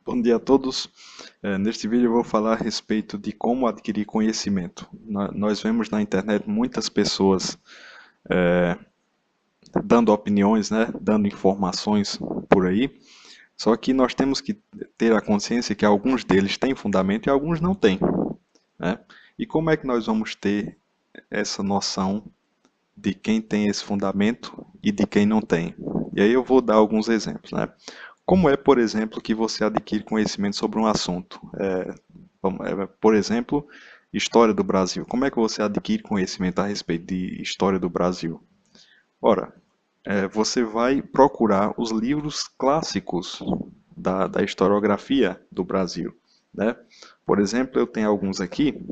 Bom dia a todos. Neste vídeo eu vou falar a respeito de como adquirir conhecimento. Nós vemos na internet muitas pessoas dando opiniões, né, dando informações por aí, só que nós temos que ter a consciência que alguns deles têm fundamento e alguns não têm, né? E como é que nós vamos ter essa noção de quem tem esse fundamento e de quem não tem? E aí eu vou dar alguns exemplos, né? Como é, por exemplo, que você adquire conhecimento sobre um assunto? Por exemplo, história do Brasil. Como é que você adquire conhecimento a respeito de história do Brasil? Ora, você vai procurar os livros clássicos da historiografia do Brasil, né? Por exemplo, eu tenho alguns aqui,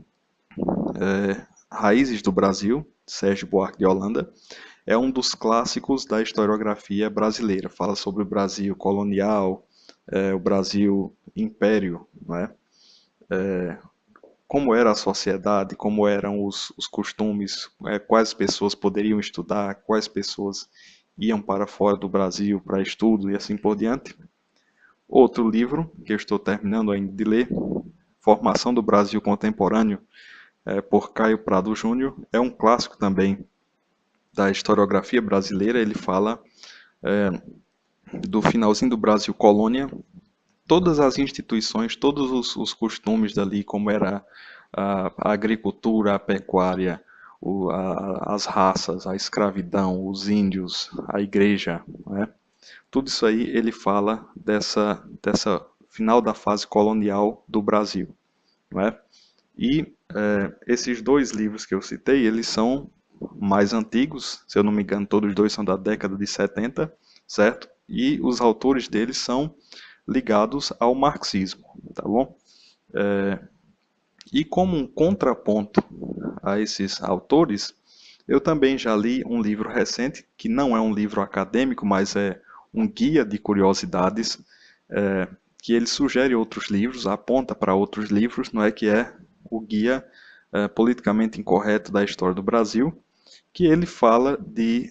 Raízes do Brasil, Sérgio Buarque de Holanda, é um dos clássicos da historiografia brasileira. Fala sobre o Brasil colonial, o Brasil império, não é? Como era a sociedade, como eram os costumes, quais pessoas poderiam estudar, quais pessoas iam para fora do Brasil para estudo e assim por diante. Outro livro que eu estou terminando ainda de ler, Formação do Brasil Contemporâneo, por Caio Prado Júnior, é um clássico também da historiografia brasileira. Ele fala do finalzinho do Brasil colônia, todas as instituições, todos os costumes dali, como era a agricultura, a pecuária, as raças, a escravidão, os índios, a igreja, né? Tudo isso aí ele fala dessa final da fase colonial do Brasil, não é? E esses dois livros que eu citei, eles são mais antigos, se eu não me engano, todos os dois são da década de 70, certo? E os autores deles são ligados ao marxismo, tá bom? E como um contraponto a esses autores, eu também já li um livro recente, que não é um livro acadêmico, mas é um guia de curiosidades, que ele sugere outros livros, aponta para outros livros, não é que é o guia politicamente incorreto da história do Brasil, que ele fala de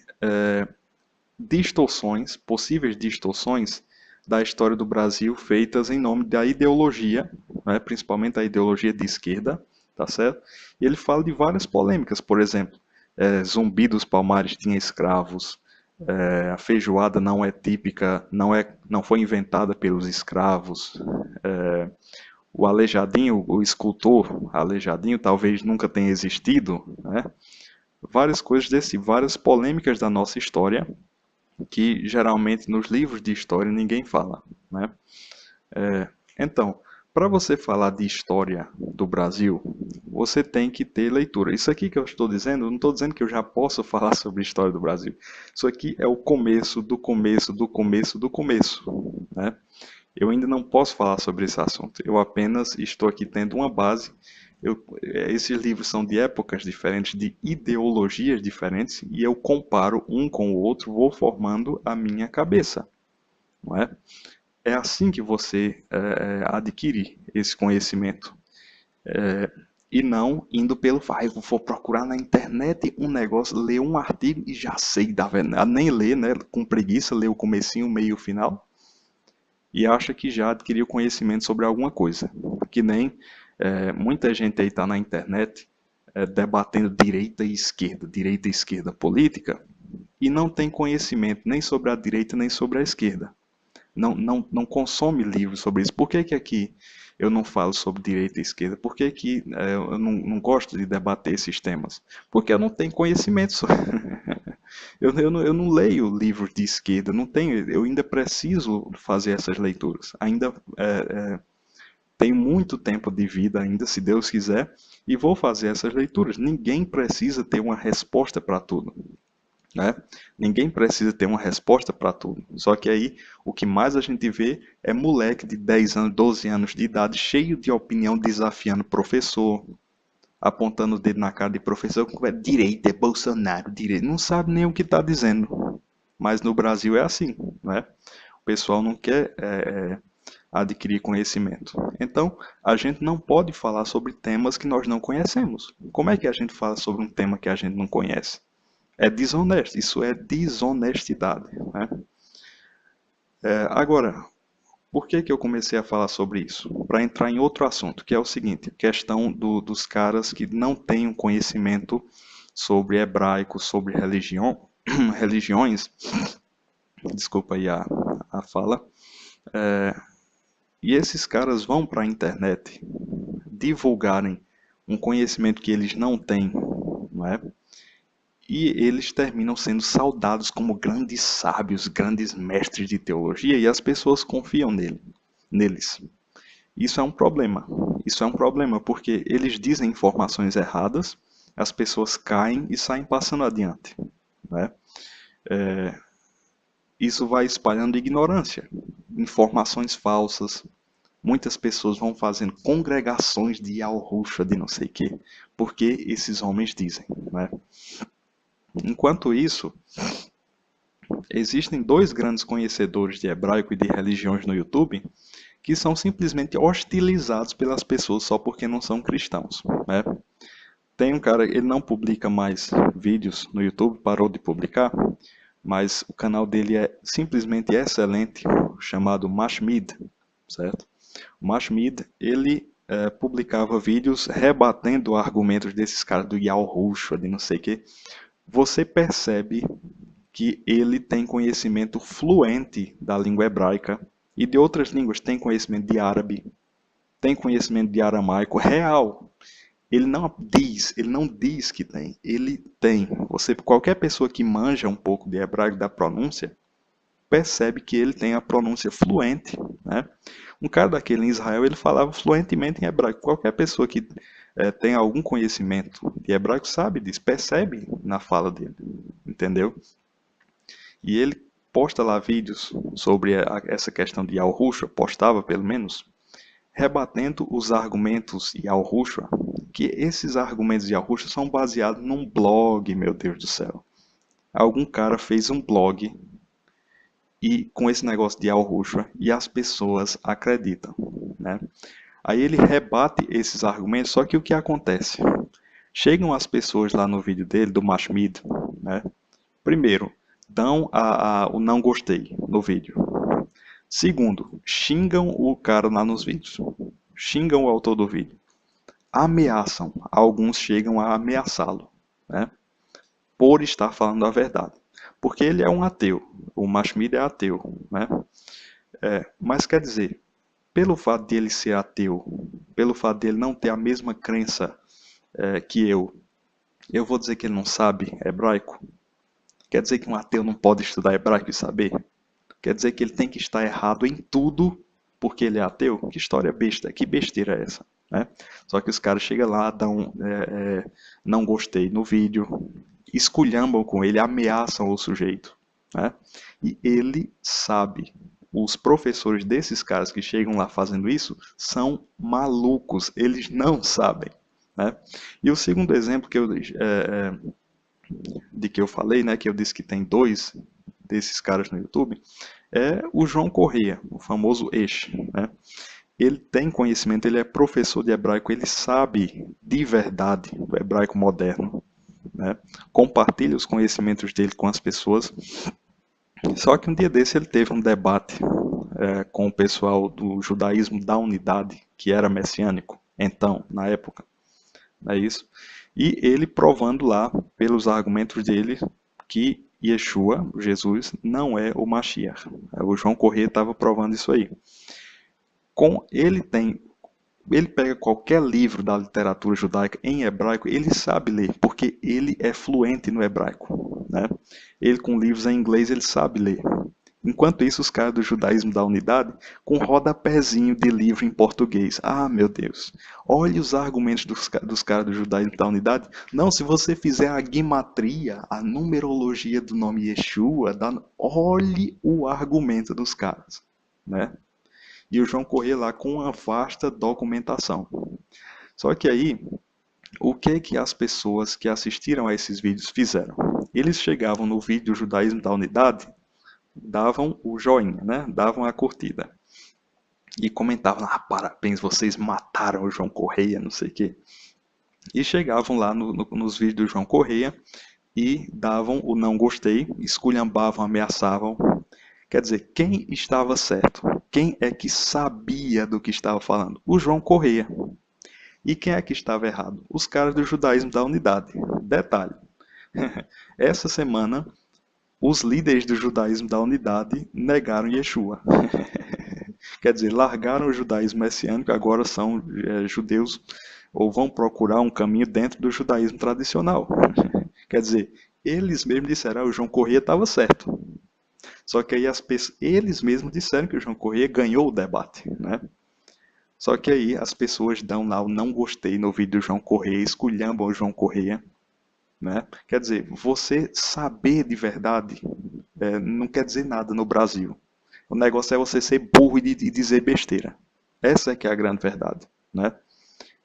distorções, possíveis distorções da história do Brasil feitas em nome da ideologia, né, principalmente a ideologia de esquerda, tá certo? E ele fala de várias polêmicas, por exemplo, Zumbi dos Palmares tinha escravos, a feijoada não é típica, não foi inventada pelos escravos, o Aleijadinho, o escultor Aleijadinho talvez nunca tenha existido, né? Várias coisas desse, várias polêmicas da nossa história que geralmente nos livros de história ninguém fala, né? Então, para você falar de história do Brasil, você tem que ter leitura. Isso aqui que eu estou dizendo, eu não estou dizendo que eu já posso falar sobre a história do Brasil. Isso aqui é o começo do começo do começo do começo, né? Eu ainda não posso falar sobre esse assunto. Eu apenas estou aqui tendo uma base. Esses livros são de épocas diferentes, de ideologias diferentes, e eu comparo um com o outro, vou formando a minha cabeça, não é? É assim que você adquire esse conhecimento. E não indo pelo, eu vou procurar na internet um negócio, ler um artigo e já sei, nem ler, né? Com preguiça, ler o comecinho, o meio e o final, e acha que já adquiriu conhecimento sobre alguma coisa. Que nem muita gente aí está na internet debatendo direita e esquerda política, e não tem conhecimento nem sobre a direita nem sobre a esquerda. Não consome livros sobre isso. Por que que aqui eu não falo sobre direita e esquerda? Por que que eu não gosto de debater esses temas? Porque eu não tenho conhecimento sobre... eu não leio livros de esquerda, não tenho, eu ainda preciso fazer essas leituras. Ainda tenho muito tempo de vida ainda, se Deus quiser, e vou fazer essas leituras. Ninguém precisa ter uma resposta para tudo, né? Ninguém precisa ter uma resposta para tudo. Só que aí o que mais a gente vê é moleque de 10 anos, 12 anos de idade, cheio de opinião, desafiando professor, apontando o dedo na cara de professor, que é direita, é Bolsonaro, direita. Não sabe nem o que está dizendo. Mas no Brasil é assim, né? O pessoal não quer adquirir conhecimento. Então, a gente não pode falar sobre temas que nós não conhecemos. Como é que a gente fala sobre um tema que a gente não conhece? É desonesto, isso é desonestidade, né? Agora, Por que que eu comecei a falar sobre isso? Para entrar em outro assunto, que é o seguinte, questão dos caras que não têm um conhecimento sobre hebraico, sobre religião, religiões, desculpa aí a fala, e esses caras vão para a internet divulgarem um conhecimento que eles não têm, não é? E eles terminam sendo saudados como grandes sábios, grandes mestres de teologia, e as pessoas confiam neles. Isso é um problema. Isso é um problema porque eles dizem informações erradas, as pessoas caem e saem passando adiante, né? Isso vai espalhando ignorância, informações falsas. Muitas pessoas vão fazendo congregações de Al-Rushd de não sei o quê, porque esses homens dizem, né? Enquanto isso, existem dois grandes conhecedores de hebraico e de religiões no YouTube que são simplesmente hostilizados pelas pessoas só porque não são cristãos, né? Tem um cara, ele não publica mais vídeos no YouTube, parou de publicar, mas o canal dele é simplesmente excelente, chamado Mashmid, certo? O Mashmid, ele publicava vídeos rebatendo argumentos desses caras do Yahushua, de não sei o quê. Você percebe que ele tem conhecimento fluente da língua hebraica e de outras línguas, tem conhecimento de árabe, tem conhecimento de aramaico real. Ele não diz que tem, ele tem. Qualquer pessoa que manja um pouco de hebraico da pronúncia, percebe que ele tem a pronúncia fluente, né? Um cara daquele em Israel, ele falava fluentemente em hebraico. Qualquer pessoa que tem algum conhecimento de hebraico sabe disso, percebe na fala dele, entendeu? E ele posta lá vídeos sobre essa questão de Al-Rushd, postava pelo menos, rebatendo os argumentos de Al-Rushd, que esses argumentos de Al-Rushd são baseados num blog, meu Deus do céu. Algum cara fez um blog e com esse negócio de Al-Rushd e as pessoas acreditam, né? Aí ele rebate esses argumentos, só que o que acontece? Chegam as pessoas lá no vídeo dele, do Mashmid, né? Primeiro, dão o não gostei no vídeo. Segundo, xingam o cara lá nos vídeos. Xingam o autor do vídeo. Ameaçam. Alguns chegam a ameaçá-lo, né? Por estar falando a verdade. Porque ele é um ateu. O Mashmid é ateu, né? Mas quer dizer, pelo fato de ele ser ateu, pelo fato de ele não ter a mesma crença que eu vou dizer que ele não sabe hebraico? Quer dizer que um ateu não pode estudar hebraico e saber? Quer dizer que ele tem que estar errado em tudo porque ele é ateu? Que história besta, que besteira é essa? Né? Só que os caras chegam lá, dão não gostei no vídeo, esculhambam com ele, ameaçam o sujeito. Né? E ele sabe. Os professores desses caras que chegam lá fazendo isso são malucos, eles não sabem. Né? E o segundo exemplo de que eu falei, né, que eu disse que tem dois desses caras no YouTube, é o João Correia, o famoso Eish, né? Ele tem conhecimento, ele é professor de hebraico, ele sabe de verdade do hebraico moderno, né? Compartilha os conhecimentos dele com as pessoas. Só que um dia desse ele teve um debate com o pessoal do judaísmo da unidade, que era messiânico, então, na época, não é isso? E ele provando lá, pelos argumentos dele, que Yeshua, Jesus, não é o Mashiach. O João Corrêa estava provando isso aí. Ele pega qualquer livro da literatura judaica em hebraico, ele sabe ler, porque ele é fluente no hebraico, né? Ele com livros em inglês, ele sabe ler. Enquanto isso, os caras do judaísmo da unidade, com rodapézinho de livro em português. Ah, meu Deus. Olhe os argumentos dos caras do judaísmo da unidade. Não, se você fizer a guimatria, a numerologia do nome Yeshua, olhe o argumento dos caras, né? E o João Corrêa lá com uma vasta documentação. Só que aí, o que as pessoas que assistiram a esses vídeos fizeram? Eles chegavam no vídeo Judaísmo da Unidade, davam o joinha, né? Davam a curtida. E comentavam, parabéns, vocês mataram o João Correia, não sei o quê. E chegavam lá nos vídeos do João Correia e davam o não gostei, esculhambavam, ameaçavam. Quer dizer, quem estava certo? Quem é que sabia do que estava falando? O João Correia. E quem é que estava errado? Os caras do judaísmo da unidade. Detalhe, essa semana, os líderes do judaísmo da unidade negaram Yeshua. Quer dizer, largaram o judaísmo messiânico, agora são judeus, ou vão procurar um caminho dentro do judaísmo tradicional. Quer dizer, eles mesmos disseram que o João Corrêa estava certo. Só que aí eles mesmos disseram que o João Corrêa ganhou o debate, né? Só que aí as pessoas dão lá o não gostei no vídeo do João Corrêa, esculhambam o João Corrêa, né? Quer dizer, você saber de verdade não quer dizer nada no Brasil. O negócio é você ser burro e dizer besteira. Essa é que é a grande verdade, né?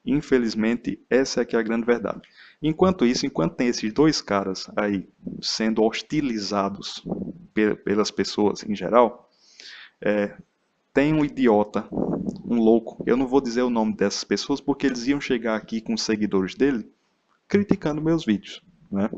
Infelizmente, essa é que é a grande verdade. Enquanto isso, enquanto tem esses dois caras aí sendo hostilizados pelas pessoas em geral, tem um idiota, um louco. Eu não vou dizer o nome dessas pessoas porque eles iam chegar aqui com os seguidores dele criticando meus vídeos, né?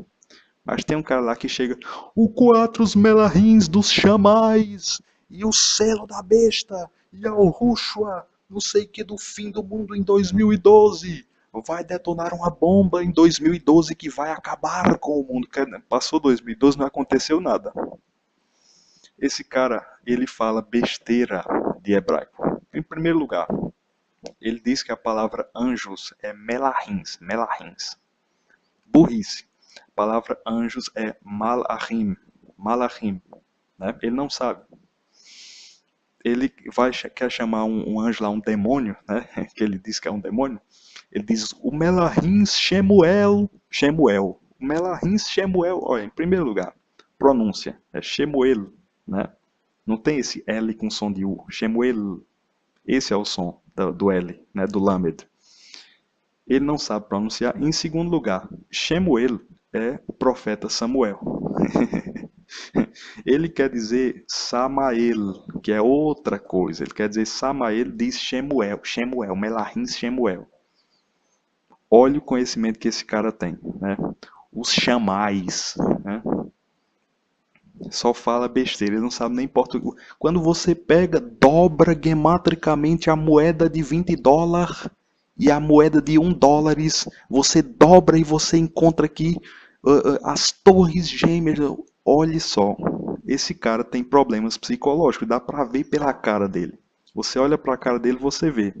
Mas tem um cara lá que chega, o quatro melarins dos chamais, e o selo da besta, e a Urushua, não sei o que do fim do mundo em 2012. Vai detonar uma bomba em 2012 que vai acabar com o mundo. Passou 2012, não aconteceu nada. Esse cara, ele fala besteira de hebraico. Em primeiro lugar, ele diz que a palavra anjos é melahins, melahins. Burrice. A palavra anjos é malachim, malachim, né? Ele não sabe. Ele quer chamar um anjo lá, um demônio, né? Que ele diz que é um demônio. Ele diz o melahins Shemuel, Shemuel. O melahins Shemuel, olha, em primeiro lugar, pronúncia, é Shemuel, né? Não tem esse L com som de U, Shemuel. Esse é o som do L, né? Do Lamed. Ele não sabe pronunciar. Em segundo lugar, Shemuel é o profeta Samuel. Ele quer dizer Samael, que é outra coisa. Ele quer dizer Samael, diz Shemuel, Shemuel, Melahim Shemuel. Olha o conhecimento que esse cara tem, né? Os chamais, né? Só fala besteira, ele não sabe nem português. Quando você pega, dobra gematricamente a moeda de $20 e a moeda de $1, você dobra e você encontra aqui as torres gêmeas. Olhe só, esse cara tem problemas psicológicos, dá pra ver pela cara dele. Você olha pra cara dele, você vê.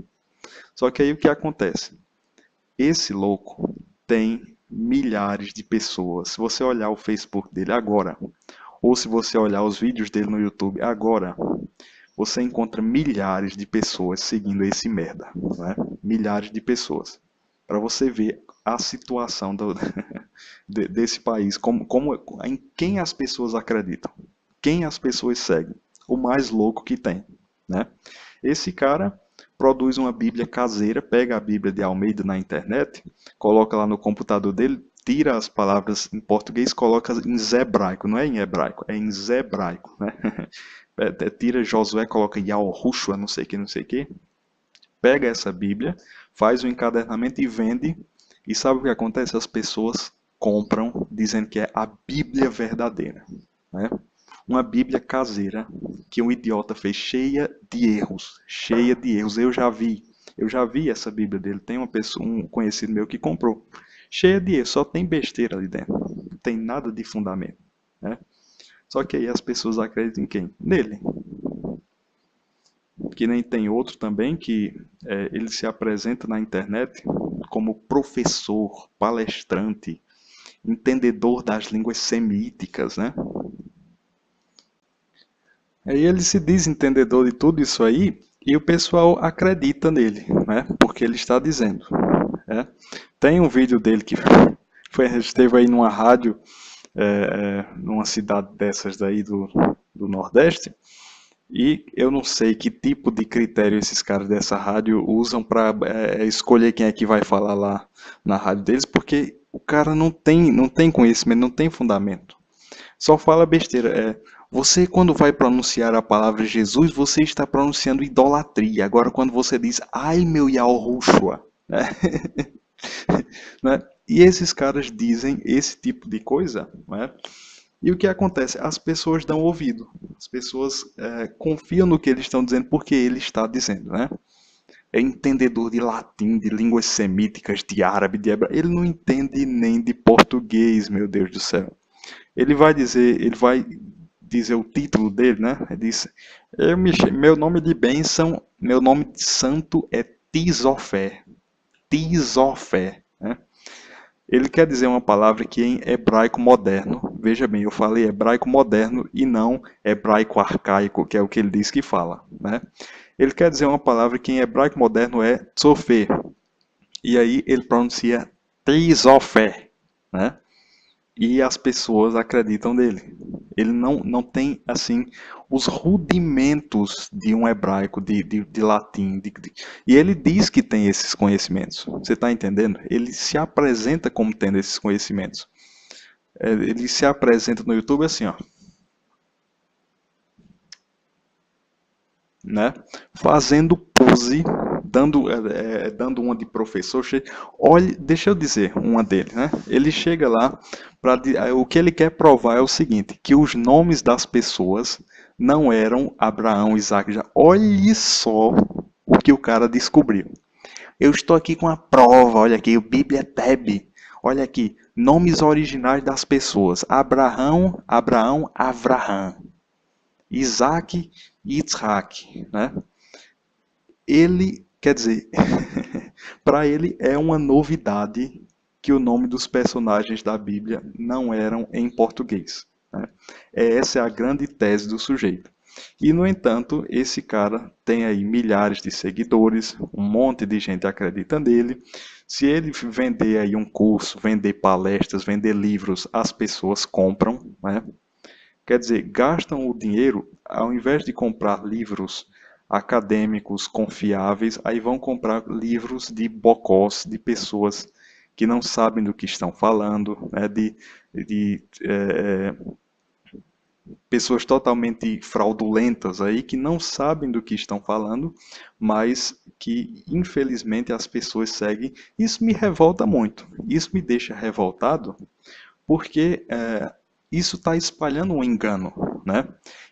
Só que aí o que acontece? Esse louco tem milhares de pessoas. Se você olhar o Facebook dele agora, ou se você olhar os vídeos dele no YouTube agora, você encontra milhares de pessoas seguindo esse merda, né? Milhares de pessoas. Para você ver a situação desse país, em quem as pessoas acreditam, quem as pessoas seguem, o mais louco que tem, né? Esse cara produz uma Bíblia caseira, pega a Bíblia de Almeida na internet, coloca lá no computador dele, tira as palavras em português, coloca em zebraico, não é em hebraico, é em zebraico, né? Tira Josué, coloca Yahushua, não sei o que, não sei o que, pega essa Bíblia, faz o encadernamento e vende, e sabe o que acontece? As pessoas compram, dizendo que é a Bíblia verdadeira, né? Uma Bíblia caseira que um idiota fez, cheia de erros, cheia de erros. Eu já vi essa Bíblia dele, tem um conhecido meu que comprou, cheia de erros, só tem besteira ali dentro, não tem nada de fundamento, né? Só que aí as pessoas acreditam em quem? Nele. Que nem tem outro também que ele se apresenta na internet como professor, palestrante, entendedor das línguas semíticas, né? Aí ele se diz entendedor de tudo isso aí e o pessoal acredita nele, né? Porque ele está dizendo, né? Tem um vídeo dele que esteve aí numa rádio, numa cidade dessas daí do Nordeste, e eu não sei que tipo de critério esses caras dessa rádio usam para escolher quem é que vai falar lá na rádio deles, porque o cara não tem conhecimento, não tem fundamento. Só fala besteira. Você, quando vai pronunciar a palavra Jesus, você está pronunciando idolatria. Agora, quando você diz, ai meu Yahushua, né? Né? E esses caras dizem esse tipo de coisa, né? E o que acontece? As pessoas dão ouvido. As pessoas confiam no que eles estão dizendo porque ele está dizendo, né? É entendedor de latim, de línguas semíticas, de árabe, de hebraico. Ele não entende nem de português, meu Deus do céu. Ele vai dizer o título dele, né? Ele diz: meu nome de bênção, meu nome de santo é Tisofé. Tisofé, né? Ele quer dizer uma palavra que em hebraico moderno, veja bem, eu falei hebraico moderno e não hebraico arcaico, que é o que ele diz que fala, né? Ele quer dizer uma palavra que em hebraico moderno é tsofé, e aí ele pronuncia Tisofé, né? E as pessoas acreditam nele. Ele não tem, assim, os rudimentos de um hebraico, de latim. E ele diz que tem esses conhecimentos. Você está entendendo? Ele se apresenta como tendo esses conhecimentos. Ele se apresenta no YouTube assim, ó, né? Fazendo pose, dando uma de professor. Olha, deixa eu dizer uma dele, né? Ele chega lá para o que ele quer provar é o seguinte, que os nomes das pessoas não eram Abraão, Isaac, já. Olhe só o que o cara descobriu. Eu estou aqui com a prova, olha aqui, o Bíblia Tab. Olha aqui, nomes originais das pessoas: Abraão, Avraham, Isaac e Yitzhak, né? Ele, quer dizer, para ele é uma novidade que o nome dos personagens da Bíblia não eram em português, né? Essa é a grande tese do sujeito. E, no entanto, esse cara tem aí milhares de seguidores, um monte de gente acredita nele. Se ele vender aí um curso, vender palestras, vender livros, as pessoas compram, né? Quer dizer, gastam o dinheiro, ao invés de comprar livros acadêmicos confiáveis, aí vão comprar livros de bocós, de pessoas que não sabem do que estão falando, né? De pessoas totalmente fraudulentas aí, que não sabem do que estão falando, mas que infelizmente as pessoas seguem. Isso me revolta muito, isso me deixa revoltado, porque isso está espalhando um engano, né?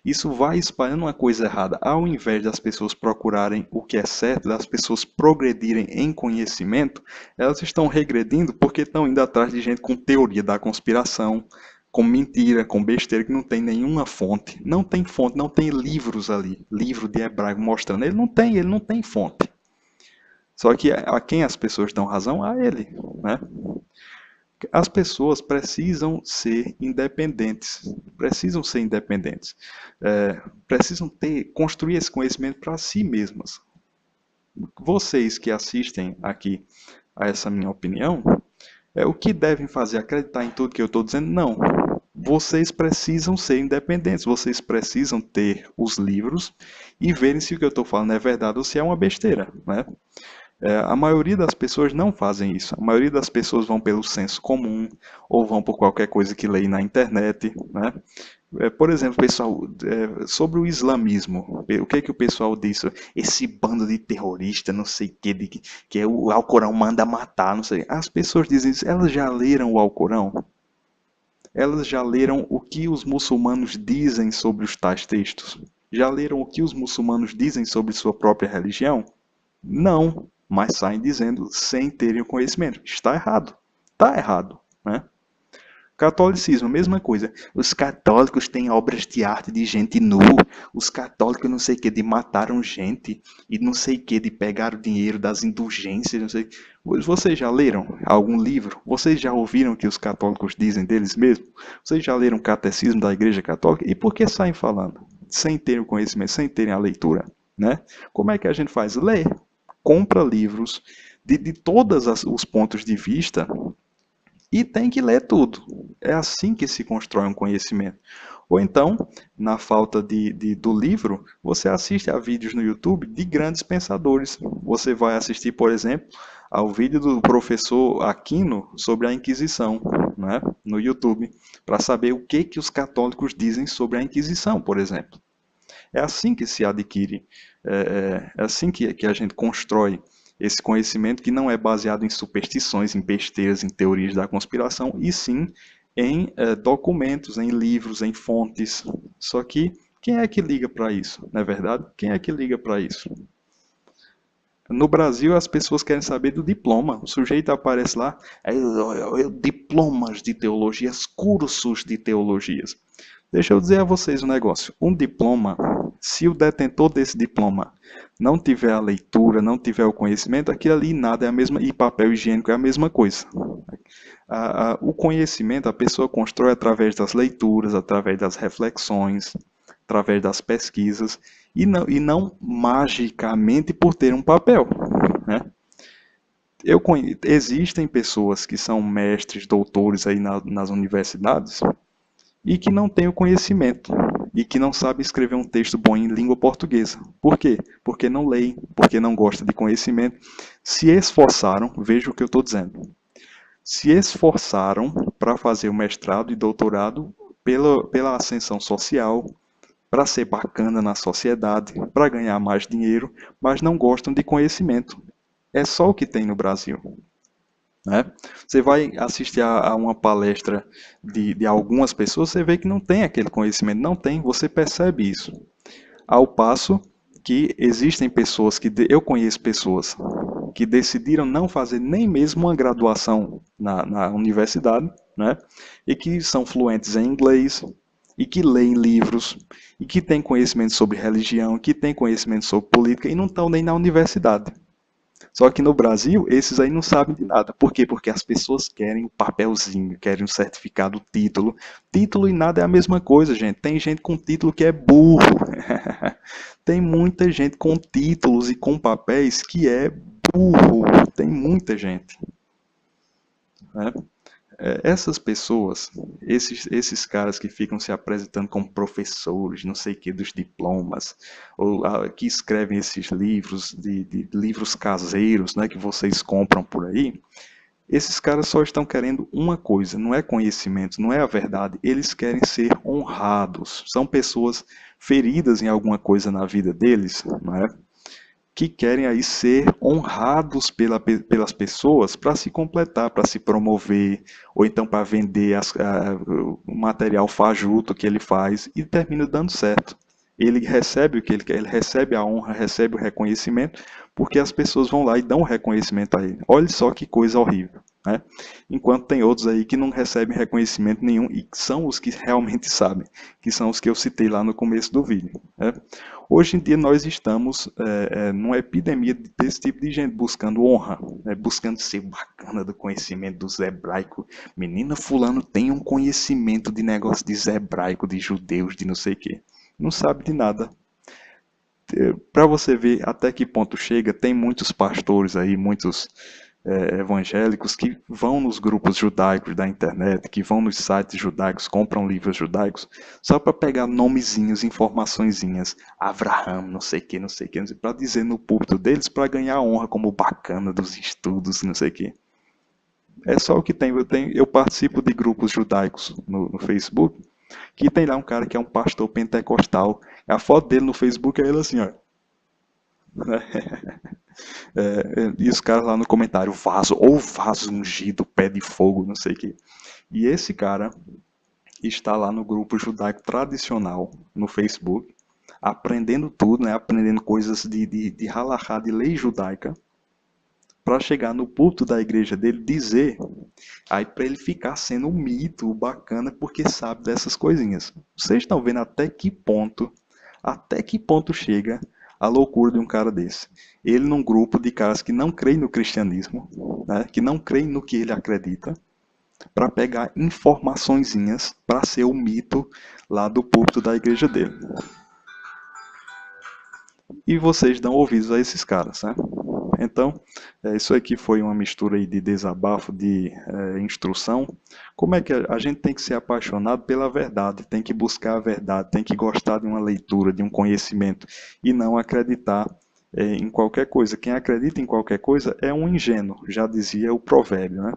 Isso vai espalhando uma coisa errada. Ao invés das pessoas procurarem o que é certo, das pessoas progredirem em conhecimento, elas estão regredindo porque estão indo atrás de gente com teoria da conspiração, com mentira, com besteira, que não tem nenhuma fonte. Não tem fonte, não tem livros ali, livro de hebraico mostrando. Ele não tem fonte. Só que a quem as pessoas dão razão? A ele, né? As pessoas precisam ser independentes, precisam ser independentes, precisam construir esse conhecimento para si mesmas. Vocês que assistem aqui a essa minha opinião, o que devem fazer? Acreditar em tudo que eu estou dizendo? Não. Vocês precisam ser independentes, vocês precisam ter os livros e verem se o que eu estou falando é verdade ou se é uma besteira, né? A maioria das pessoas não fazem isso. A maioria das pessoas vão pelo senso comum ou vão por qualquer coisa que leem na internet, né? Por exemplo, pessoal, sobre o islamismo, o que é que o pessoal diz? Esse bando de terrorista, não sei o que, que o Alcorão manda matar, não sei. As pessoas dizem isso. Elas já leram o Alcorão? Elas já leram o que os muçulmanos dizem sobre os tais textos? Já leram o que os muçulmanos dizem sobre sua própria religião? Não, mas saem dizendo sem terem o conhecimento. Está errado. Está errado, né? Catolicismo, mesma coisa. Os católicos têm obras de arte de gente nua. Os católicos não sei o que de mataram gente e não sei o que de pegar o dinheiro das indulgências, não sei. Vocês já leram algum livro? Vocês já ouviram o que os católicos dizem deles mesmos? Vocês já leram o catecismo da Igreja Católica? E por que saem falando? Sem terem o conhecimento, sem terem a leitura, né? Como é que a gente faz? Lê, compra livros de todos os pontos de vista e tem que ler tudo. É assim que se constrói um conhecimento. Ou então, na falta do livro, você assiste a vídeos no YouTube de grandes pensadores. Você vai assistir, por exemplo, ao vídeo do professor Aquino sobre a Inquisição, né, no YouTube, para saber o que, que os católicos dizem sobre a Inquisição, por exemplo. É assim que se adquire, é assim que a gente constrói esse conhecimento que não é baseado em superstições, em besteiras, em teorias da conspiração, e sim em documentos, em livros, em fontes. Só que quem é que liga para isso? Não é verdade? Quem é que liga para isso? No Brasil, as pessoas querem saber do diploma. O sujeito aparece lá, diplomas de teologias, cursos de teologias. Deixa eu dizer a vocês um negócio. Um diploma, se o detentor desse diploma não tiver a leitura, não tiver o conhecimento, aquilo ali nada é a mesma, e papel higiênico é a mesma coisa. O conhecimento a pessoa constrói através das leituras, através das reflexões, através das pesquisas, e não magicamente por ter um papel, né? Existem pessoas que são mestres, doutores aí nas universidades e que não têm o conhecimento e que não sabem escrever um texto bom em língua portuguesa. Por quê? Porque não leem, porque não gostam de conhecimento. Se esforçaram, veja o que eu estou dizendo, se esforçaram para fazer o mestrado e doutorado pela ascensão social, para ser bacana na sociedade, para ganhar mais dinheiro, mas não gostam de conhecimento. É só o que tem no Brasil, né? Você vai assistir a uma palestra de algumas pessoas, você vê que não tem aquele conhecimento, não tem, você percebe isso. Ao passo que existem pessoas eu conheço pessoas que decidiram não fazer nem mesmo uma graduação na universidade, né? E que são fluentes em inglês, e que leem livros, e que têm conhecimento sobre religião, que têm conhecimento sobre política, e não estão nem na universidade. Só que no Brasil, esses aí não sabem de nada. Por quê? Porque as pessoas querem o papelzinho, querem o certificado, o título. Título e nada é a mesma coisa, gente. Tem gente com título que é burro. Tem muita gente com títulos e com papéis que é burro. Tem muita gente, né? Essas pessoas, esses caras que ficam se apresentando como professores, não sei o que, dos diplomas, ou que escrevem esses livros, de livros caseiros, né, que vocês compram por aí, esses caras só estão querendo uma coisa, não é conhecimento, não é a verdade, eles querem ser honrados. São pessoas feridas em alguma coisa na vida deles, não é? Que querem aí ser honrados pelas pessoas para se completar, para se promover, ou então para vender o material fajuto que ele faz e termina dando certo. Ele recebe o que ele quer, ele recebe a honra, recebe o reconhecimento, porque as pessoas vão lá e dão o reconhecimento a ele. Olha só que coisa horrível, né? Enquanto tem outros aí que não recebem reconhecimento nenhum e são os que realmente sabem, que são os que eu citei lá no começo do vídeo, né? Hoje em dia nós estamos numa epidemia desse tipo de gente buscando honra, né? Buscando ser bacana do conhecimento dos hebraicos. Menina fulano tem um conhecimento de negócio de hebraico, de judeus, de não sei o quê. Não sabe de nada. Para você ver até que ponto chega, tem muitos pastores aí, muitos evangélicos que vão nos grupos judaicos da internet, que vão nos sites judaicos, compram livros judaicos, só para pegar nomezinhos, informaçõezinhas, Avraham, não sei o que, não sei o que, para dizer no púlpito deles, para ganhar honra como bacana dos estudos, não sei o que. É só o que tem. Eu participo de grupos judaicos no Facebook, que tem lá um cara que é um pastor pentecostal. A foto dele no Facebook é ele assim, ó. E os caras lá no comentário, vaso, ou vaso ungido, pé de fogo, não sei o que. E esse cara está lá no grupo judaico tradicional no Facebook, aprendendo tudo, né? Aprendendo coisas de halachá, de lei judaica, para chegar no púlpito da igreja dele dizer, aí para ele ficar sendo um mito bacana porque sabe dessas coisinhas. Vocês estão vendo até que ponto chega a loucura de um cara desse. Ele num grupo de caras que não creem no cristianismo, né, que não creem no que ele acredita, para pegar informaçõezinhas para ser o mito lá do púlpito da igreja dele. E vocês dão ouvidos a esses caras, né? Então, isso aqui foi uma mistura aí de desabafo, de instrução. Como é que a gente tem que ser apaixonado pela verdade, tem que buscar a verdade, tem que gostar de uma leitura, de um conhecimento, e não acreditar em qualquer coisa. Quem acredita em qualquer coisa é um ingênuo, já dizia o provérbio, né?